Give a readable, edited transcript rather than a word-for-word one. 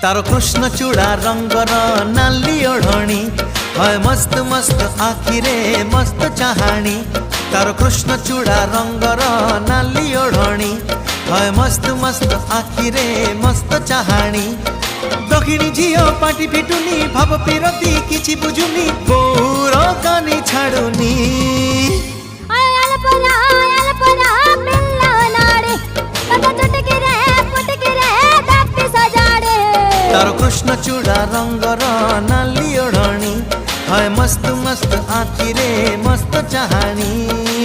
तारो कृष्ण चूड़ा रंगर नाली ओढ़णी है मस्त मस्त आखिरे मस्त चाहाणी। तारो कृष्ण चूड़ा रंगर नाली ओढ़णी है मस्त मस्त आखिरे मस्त चाहाणी। दक्षिणी झियो पाटी फिटुनी भाव पिरती किछि बुझुनी गौर कानी छाड़ुनी। तारो कृष्ण चूड़ा रंगर नाली ओढ़णी है मस्त मस्त आखिरे मस्त चाहाणी।